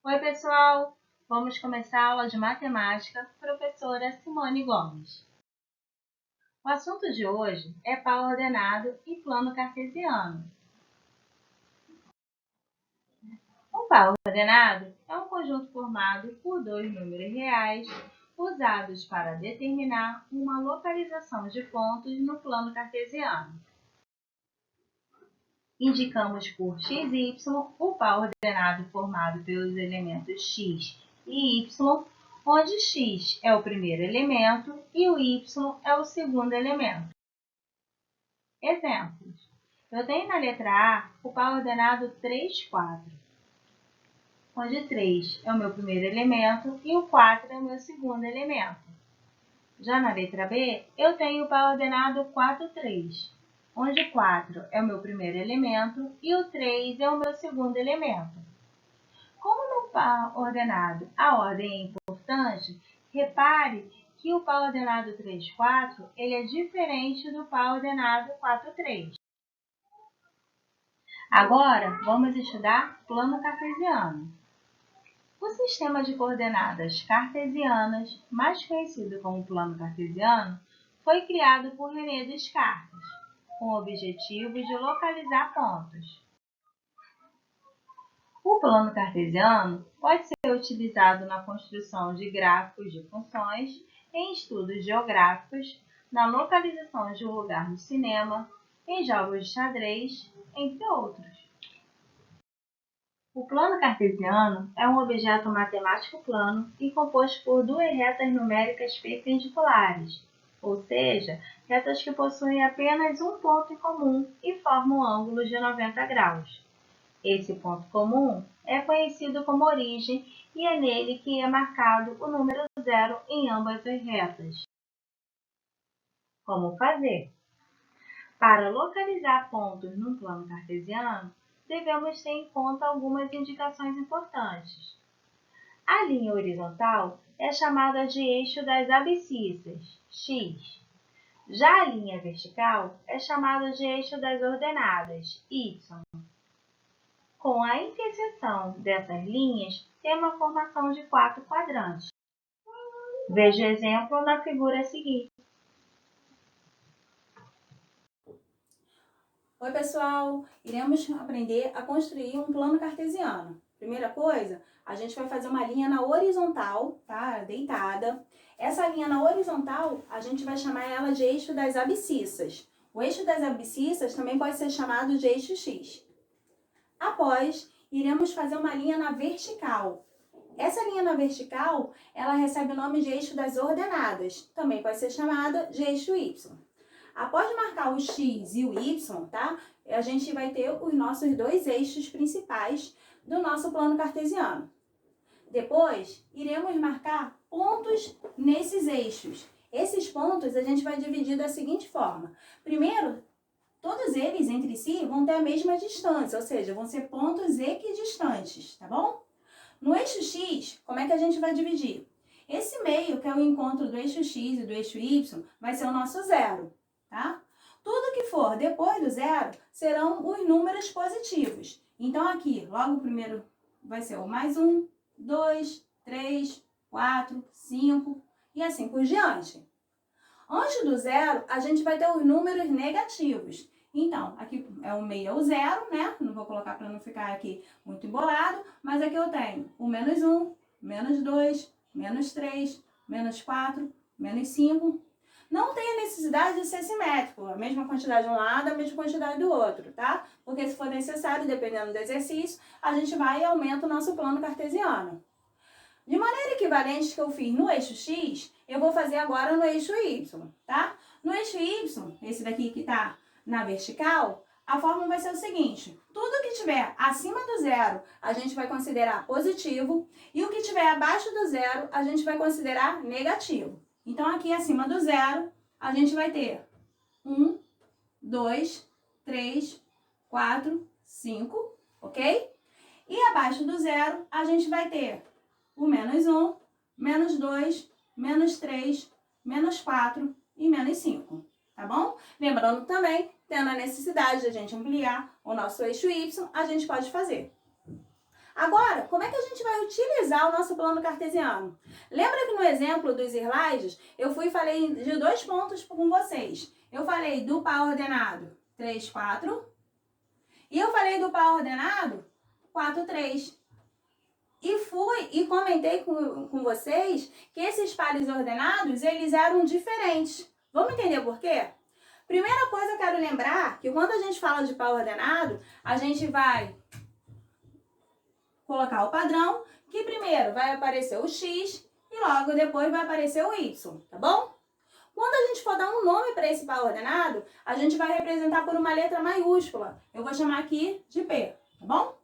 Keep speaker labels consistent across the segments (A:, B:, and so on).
A: Oi, pessoal! Vamos começar a aula de matemática, professora Simone Gomes. O assunto de hoje é pau ordenado e plano cartesiano. Um pau ordenado é um conjunto formado por dois números reais usados para determinar uma localização de pontos no plano cartesiano. Indicamos por x e y o pau ordenado formado pelos elementos x e y, onde x é o primeiro elemento e o y é o segundo elemento. Exemplos. Eu tenho na letra A o pau ordenado 3, 4, onde 3 é o meu primeiro elemento e o 4 é o meu segundo elemento. Já na letra B, eu tenho o pau ordenado 4, 3, onde 4 é o meu primeiro elemento e o 3 é o meu segundo elemento. Como no pau ordenado a ordem é importante, repare que o pau ordenado 3, 4 ele é diferente do pau ordenado 4, 3. Agora, vamos estudar plano cartesiano. O sistema de coordenadas cartesianas, mais conhecido como plano cartesiano, foi criado por René Descartes, com o objetivo de localizar pontos. O plano cartesiano pode ser utilizado na construção de gráficos de funções, em estudos geográficos, na localização de um lugar no cinema, em jogos de xadrez, entre outros. O plano cartesiano é um objeto matemático plano e composto por duas retas numéricas perpendiculares, ou seja, retas que possuem apenas um ponto em comum e formam ângulos de 90 graus. Esse ponto comum é conhecido como origem e é nele que é marcado o número zero em ambas as retas. Como fazer? Para localizar pontos num plano cartesiano, devemos ter em conta algumas indicações importantes. A linha horizontal é chamada de eixo das abscissas, x. Já a linha vertical é chamada de eixo das ordenadas, y. Com a interseção dessas linhas, tem uma formação de 4 quadrantes. Veja o exemplo na figura a seguir.
B: Oi, pessoal! Iremos aprender a construir um plano cartesiano. Primeira coisa, a gente vai fazer uma linha na horizontal, tá? Deitada. Essa linha na horizontal, a gente vai chamar ela de eixo das abscissas. O eixo das abscissas também pode ser chamado de eixo X. Após, iremos fazer uma linha na vertical. Essa linha na vertical, ela recebe o nome de eixo das ordenadas. Também pode ser chamada de eixo Y. Após marcar o X e o Y, tá? A gente vai ter os nossos dois eixos principais do nosso plano cartesiano. Depois, iremos marcar pontos nesses eixos. Esses pontos a gente vai dividir da seguinte forma. Primeiro, todos eles entre si vão ter a mesma distância, ou seja, vão ser pontos equidistantes, tá bom? No eixo X, como é que a gente vai dividir? Esse meio, que é o encontro do eixo X e do eixo Y, vai ser o nosso zero, tá? Tudo que for depois do zero serão os números positivos. Então, aqui, logo o primeiro vai ser o mais 1, 2, 3, 4, 5 e assim por diante. Antes do zero, a gente vai ter os números negativos. Então, aqui é o meio é o zero, né? Não vou colocar para não ficar aqui muito embolado, mas aqui eu tenho o menos 1, menos 2, menos 3, menos 4, menos 5. Não tem a necessidade de ser simétrico, a mesma quantidade de um lado, a mesma quantidade do outro, tá? Porque se for necessário, dependendo do exercício, a gente vai e aumenta o nosso plano cartesiano. De maneira equivalente que eu fiz no eixo X, eu vou fazer agora no eixo Y, tá? No eixo Y, esse daqui que tá na vertical, a fórmula vai ser o seguinte: tudo que tiver acima do zero, a gente vai considerar positivo, e o que tiver abaixo do zero, a gente vai considerar negativo. Então, aqui acima do zero, a gente vai ter 1, 2, 3, 4, 5, ok? E abaixo do zero, a gente vai ter o menos 1, menos 2, menos 3, menos 4 e menos 5, tá bom? Lembrando também, tendo a necessidade de a gente ampliar o nosso eixo Y, a gente pode fazer. Agora, como é que a gente vai vai utilizar o nosso plano cartesiano. Lembra que no exemplo dos slides, eu falei de 2 pontos com vocês. Eu falei do par ordenado 3, 4. E eu falei do par ordenado 4, 3. E comentei com vocês que esses pares ordenados, eles eram diferentes. Vamos entender por quê? Primeira coisa, eu quero lembrar que quando a gente fala de par ordenado, a gente vai colocar o padrão, que primeiro vai aparecer o X e logo depois vai aparecer o Y, tá bom? Quando a gente for dar um nome para esse par ordenado, a gente vai representar por uma letra maiúscula. Eu vou chamar aqui de P, tá bom?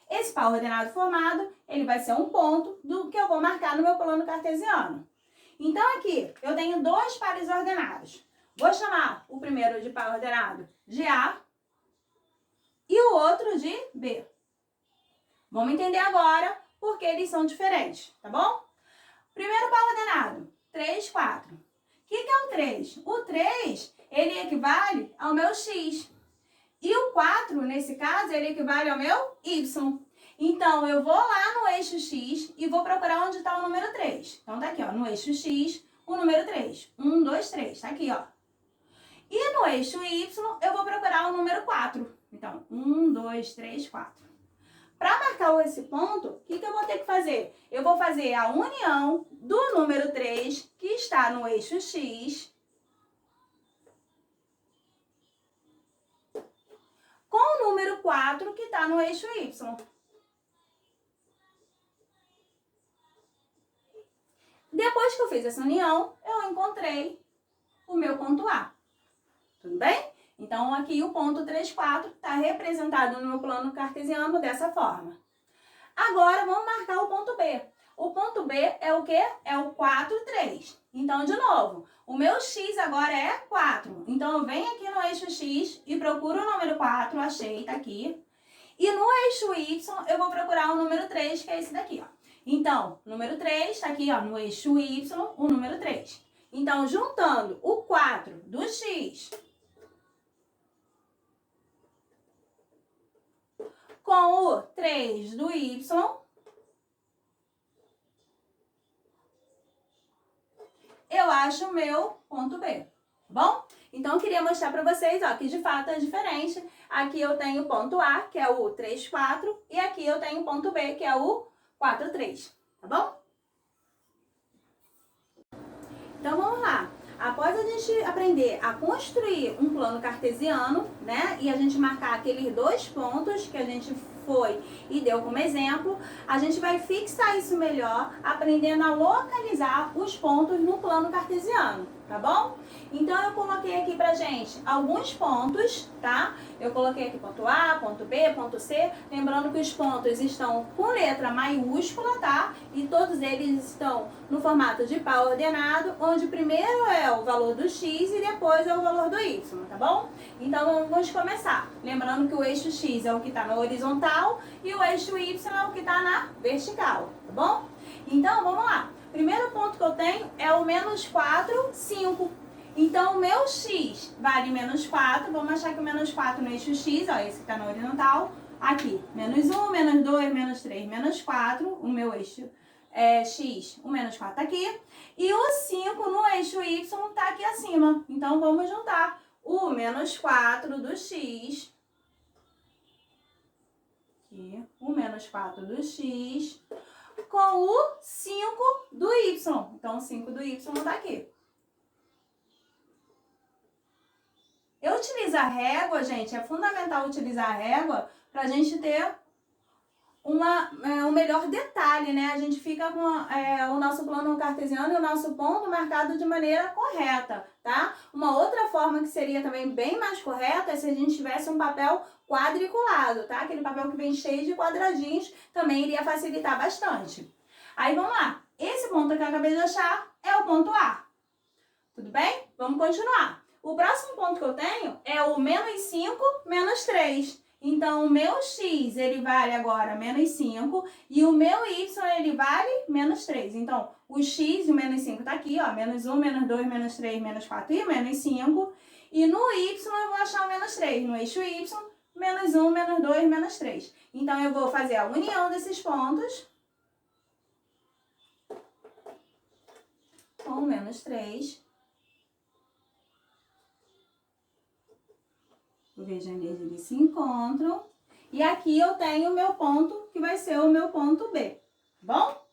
B: Esse par ordenado formado, ele vai ser um ponto do que eu vou marcar no meu plano cartesiano. Então aqui, eu tenho 2 pares ordenados. Vou chamar o primeiro de par ordenado de A e o outro de B. Vamos entender agora por que eles são diferentes, tá bom? Primeiro par ordenado, 3, 4. O que é o 3? O 3, ele equivale ao meu X. E o 4, nesse caso, ele equivale ao meu Y. Então, eu vou lá no eixo X e vou procurar onde está o número 3. Então, tá aqui, ó, no eixo X, o número 3. 1, 2, 3, tá aqui, ó. E no eixo Y, eu vou procurar o número 4. Então, 1, 2, 3, 4. Para marcar esse ponto, o que eu vou ter que fazer? Eu vou fazer a união do número 3, que está no eixo X, com o número 4, que está no eixo Y. Depois que eu fiz essa união, eu encontrei o meu ponto A. Tudo bem? Então, aqui o ponto 3, 4 está representado no meu plano cartesiano dessa forma. Agora, vamos marcar o ponto B. O ponto B é o quê? É o 4, 3. Então, de novo, o meu X agora é 4. Então, eu venho aqui no eixo X e procuro o número 4, achei, tá aqui. E no eixo Y, eu vou procurar o número 3, que é esse daqui, ó. Então, o número 3 está aqui, ó, no eixo Y, o número 3. Então, juntando o 4 do X com o 3 do Y, eu acho o meu ponto B, tá bom? Então, eu queria mostrar para vocês, ó, que de fato é diferente. Aqui eu tenho o ponto A, que é o 3, 4, e aqui eu tenho o ponto B, que é o 4, 3, tá bom? Então, vamos lá. Após a gente aprender a construir um plano cartesiano, né, e a gente marcar aqueles 2 pontos que a gente foi e deu como exemplo, a gente vai fixar isso melhor, aprendendo a localizar os pontos no plano cartesiano, tá bom? Então, eu coloquei aqui pra gente alguns pontos, tá? Eu coloquei aqui ponto A, ponto B, ponto C, lembrando que os pontos estão com letra maiúscula, tá? E todos eles estão no formato de par ordenado, onde primeiro é o valor do X e depois é o valor do Y, tá bom? Então, vamos começar. Lembrando que o eixo X é o que está na horizontal e o eixo Y é o que está na vertical, tá bom? Então, vamos lá. Primeiro ponto que eu tenho é o menos 4, 5. Então, o meu X vale menos 4. Vamos achar que o menos 4 no eixo X, ó, esse que está na horizontal. Aqui, menos 1, menos 2, menos 3, menos 4. O meu eixo X, o menos 4 tá aqui. E o 5 no eixo Y tá aqui acima. Então, vamos juntar o menos 4 do X. Aqui, o menos 4 do X com o 5 do Y. Então, o 5 do Y tá aqui. Eu utilizar a régua, gente, é fundamental utilizar a régua pra gente ter um melhor detalhe, né? A gente fica com o nosso plano cartesiano e o nosso ponto marcado de maneira correta, tá? Uma outra forma que seria também bem mais correta é se a gente tivesse um papel quadriculado, tá? Aquele papel que vem cheio de quadradinhos também iria facilitar bastante. Aí, vamos lá. Esse ponto que eu acabei de achar é o ponto A. Tudo bem? Vamos continuar. O próximo ponto que eu tenho é o menos 5, menos 3. Então, o meu X, ele vale agora menos 5 e o meu Y, ele vale menos 3. Então, o X e o menos 5 tá aqui, ó, menos 1, menos 2, menos 3, menos 4 e menos 5. E no Y, eu vou achar o menos 3. No eixo Y, menos 1, menos 2, menos 3. Então, eu vou fazer a união desses pontos com menos 3. Eu vejo onde eles se encontram. E aqui eu tenho o meu ponto, que vai ser o meu ponto B. Tá bom?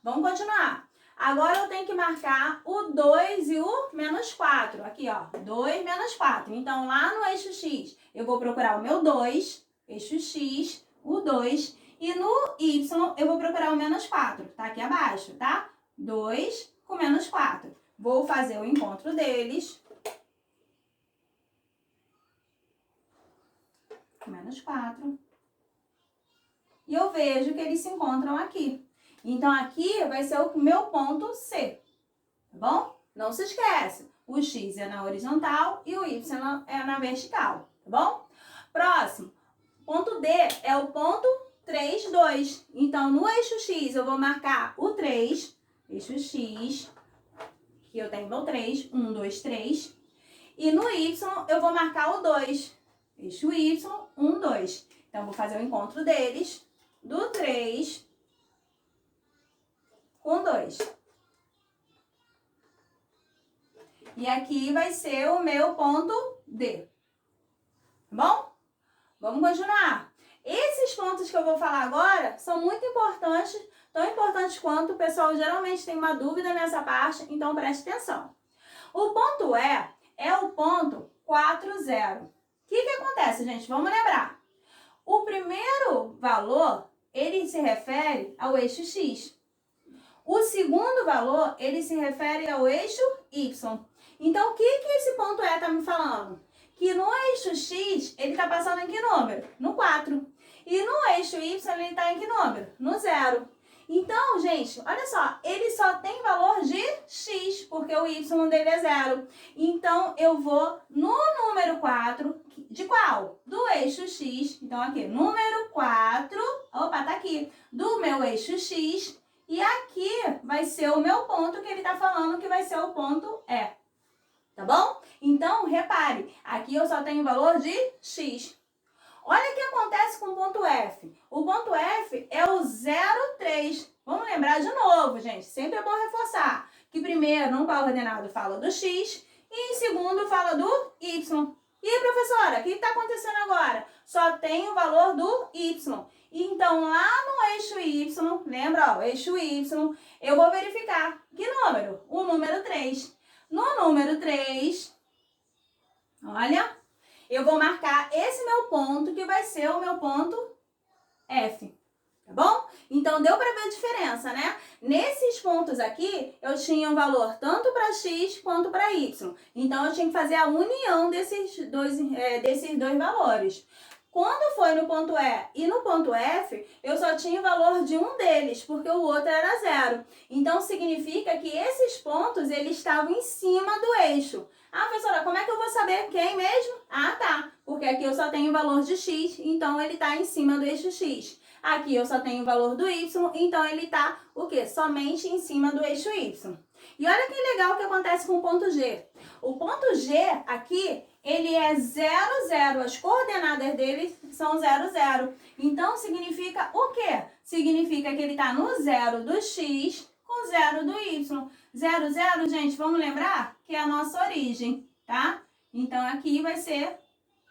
B: Vamos continuar. Agora eu tenho que marcar o 2 e o menos 4. Aqui, ó, 2 menos 4. Então, lá no eixo X, eu vou procurar o meu 2, eixo X, o 2. E no Y, eu vou procurar o menos 4. Tá aqui abaixo, tá? 2 com menos 4. Vou fazer o encontro deles. Menos 4. E eu vejo que eles se encontram aqui. Então, aqui vai ser o meu ponto C. Tá bom? Não se esquece. O X é na horizontal e o Y é na vertical. Tá bom? Próximo. Ponto D é o ponto 3, 2. Então, no eixo X, eu vou marcar o 3. Eixo X. Aqui eu tenho meu 3. 1, 2, 3. E no Y, eu vou marcar o 2. Eixo Y, 1, 2. Então, vou fazer o encontro deles do 3 com 2. E aqui vai ser o meu ponto D. Tá bom? Vamos continuar. Esses pontos que eu vou falar agora são muito importantes, tão importantes quanto. O pessoal geralmente tem uma dúvida nessa parte, então preste atenção. O ponto E é o ponto 4, 0. O que acontece, gente? Vamos lembrar. O primeiro valor, ele se refere ao eixo X. O segundo valor, ele se refere ao eixo Y. Então, o que esse ponto E está me falando? Que no eixo X, ele está passando em que número? No 4. E no eixo Y, ele está em que número? No 0. Então, gente, olha só, ele só tem valor de X, porque o Y dele é 0. Então, eu vou no número 4, de qual? Do eixo X. Então, aqui, número 4, opa, tá aqui, do meu eixo X. E aqui vai ser o meu ponto que ele tá falando que vai ser o ponto E. Tá bom? Então, repare, aqui eu só tenho valor de X. Olha o que acontece com o ponto F. O ponto F é o 0,3. Vamos lembrar de novo, gente. Sempre é bom reforçar que primeiro, no coordenado, fala do X e em segundo fala do Y. E aí, professora, o que está acontecendo agora? Só tem o valor do Y. Então, lá no eixo Y, lembra, ó, o eixo Y, eu vou verificar que número? O número 3. No número 3, olha, eu vou marcar esse meu ponto, que vai ser o meu ponto F, tá bom? Então, deu para ver a diferença, né? Nesses pontos aqui, eu tinha um valor tanto para X quanto para Y. Então, eu tinha que fazer a união desses dois valores. Quando foi no ponto E e no ponto F, eu só tinha o valor de um deles, porque o outro era 0. Então, significa que esses pontos, eles estavam em cima do eixo. Ah, professora, como é que eu vou saber quem mesmo? Ah, tá, porque aqui eu só tenho o valor de X, então ele está em cima do eixo X. Aqui eu só tenho o valor do Y, então ele está, o quê? Somente em cima do eixo Y. E olha que legal que acontece com o ponto G. O ponto G aqui, ele é 0, 0. As coordenadas dele são 0, 0. Então, significa o quê? Significa que ele está no 0 do X com 0 do Y. 0, 0, gente, vamos lembrar que é a nossa origem, tá? Então, aqui vai ser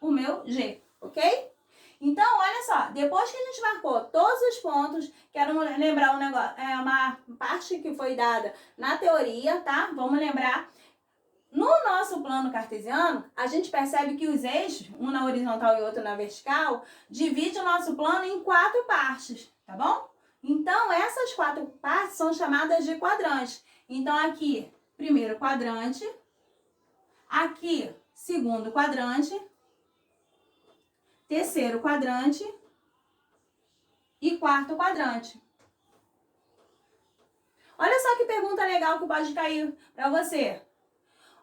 B: o meu G, ok? Então, olha só, depois que a gente marcou todos os pontos, quero lembrar um negócio, uma parte que foi dada na teoria, tá? Vamos lembrar. No nosso plano cartesiano, a gente percebe que os eixos, um na horizontal e outro na vertical, divide o nosso plano em 4 partes, tá bom? Então, essas 4 partes são chamadas de quadrantes. Então, aqui, primeiro quadrante, aqui, segundo quadrante, terceiro quadrante e quarto quadrante. Olha só que pergunta legal que pode cair para você.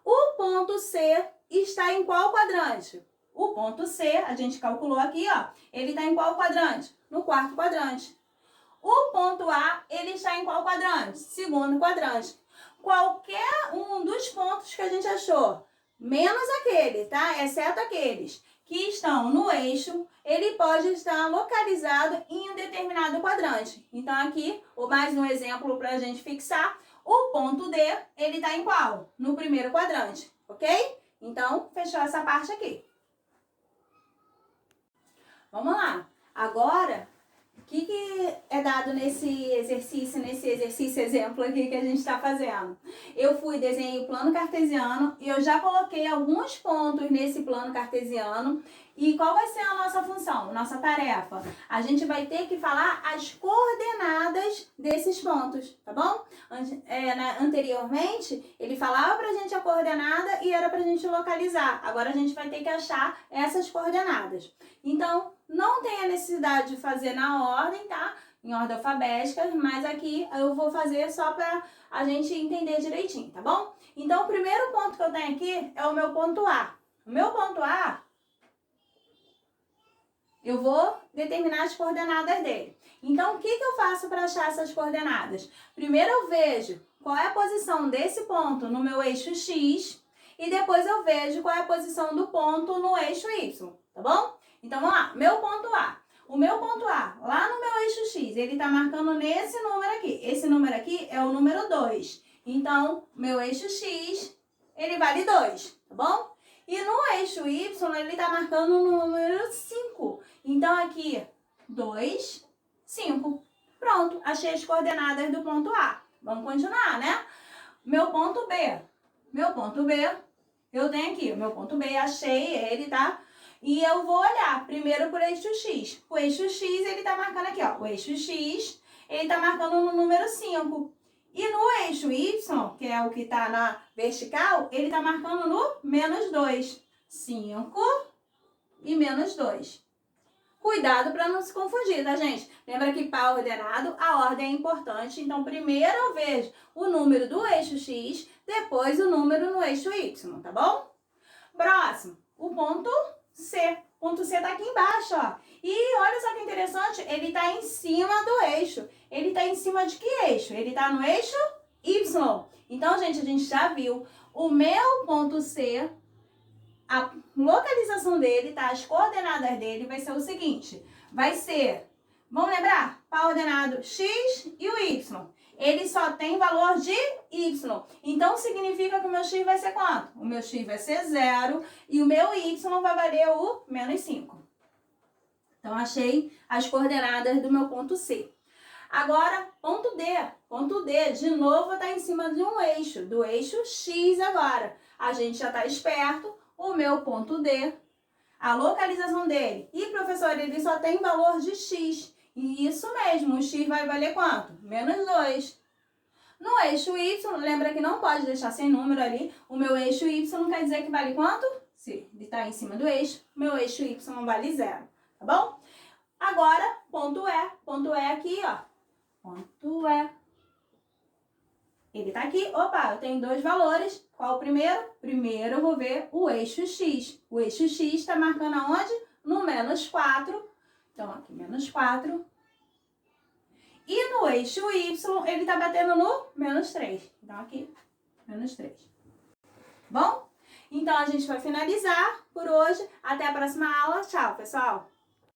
B: O ponto C está em qual quadrante? O ponto C, a gente calculou aqui, ó, ele está em qual quadrante? No quarto quadrante. O ponto A, ele está em qual quadrante? Segundo quadrante. Qualquer um dos pontos que a gente achou, menos aquele, tá? Exceto aqueles que estão no eixo, ele pode estar localizado em um determinado quadrante. Então, aqui, mais um exemplo para a gente fixar. O ponto D, ele tá em qual? No primeiro quadrante, ok? Então, fechou essa parte aqui. Vamos lá. Agora, o que é dado nesse exercício exemplo aqui que a gente está fazendo? Eu desenhei o plano cartesiano e eu já coloquei alguns pontos nesse plano cartesiano. E qual vai ser a nossa função, nossa tarefa? A gente vai ter que falar as coordenadas desses pontos, tá bom? Anteriormente, ele falava pra gente a coordenada e era pra gente localizar. Agora a gente vai ter que achar essas coordenadas. Então, não tem a necessidade de fazer na ordem, tá? Em ordem alfabética, mas aqui eu vou fazer só pra a gente entender direitinho, tá bom? Então, o primeiro ponto que eu tenho aqui é o meu ponto A. O meu ponto A, eu vou determinar as coordenadas dele. Então, o que eu faço para achar essas coordenadas? Primeiro eu vejo qual é a posição desse ponto no meu eixo X e depois eu vejo qual é a posição do ponto no eixo Y, tá bom? Então, vamos lá. Meu ponto A. O meu ponto A, lá no meu eixo X, ele está marcando nesse número aqui. Esse número aqui é o número 2. Então, meu eixo X, ele vale 2, tá bom? E no eixo Y, ele está marcando o número 5. Então, aqui, 2, 5. Pronto, achei as coordenadas do ponto A. Vamos continuar, né? Meu ponto B. Meu ponto B, eu tenho aqui o meu ponto B, achei ele, tá? E eu vou olhar primeiro por eixo X. O eixo X, ele tá marcando aqui, ó. O eixo X, ele tá marcando no número 5. E no eixo Y, que é o que tá na vertical, ele tá marcando no menos 2. 5 e menos 2. Cuidado para não se confundir, tá, gente? Lembra que para ordenado, a ordem é importante. Então, primeiro eu vejo o número do eixo X, depois o número no eixo Y, tá bom? Próximo, o ponto C. O ponto C tá aqui embaixo, ó. E olha só que interessante, ele tá em cima do eixo. Ele tá em cima de que eixo? Ele tá no eixo Y. Então, gente, a gente já viu. O meu ponto C, a localização dele, tá? As coordenadas dele vai ser o seguinte. Vai ser, vamos lembrar? Para ordenado X e o Y. Ele só tem valor de Y. Então, significa que o meu X vai ser quanto? O meu X vai ser 0 e o meu Y vai valer o menos 5. Então, achei as coordenadas do meu ponto C. Agora, ponto D. Ponto D, de novo, está em cima de um eixo, do eixo X agora. A gente já está esperto. O meu ponto D, a localização dele. E, professor, ele só tem valor de X. E isso mesmo, o X vai valer quanto? Menos 2. No eixo Y, lembra que não pode deixar sem número ali. O meu eixo Y quer dizer que vale quanto? Se ele está em cima do eixo, meu eixo Y vale 0. Tá bom? Agora, ponto E. Ponto E aqui, ó. Ponto E. Ele tá aqui. Opa, eu tenho dois valores. Qual o primeiro? Primeiro eu vou ver o eixo X. O eixo X está marcando aonde? No menos 4. Então, aqui, menos 4. E no eixo Y, ele tá batendo no menos 3. Então, aqui, menos 3. Bom? Então, a gente vai finalizar por hoje. Até a próxima aula. Tchau, pessoal!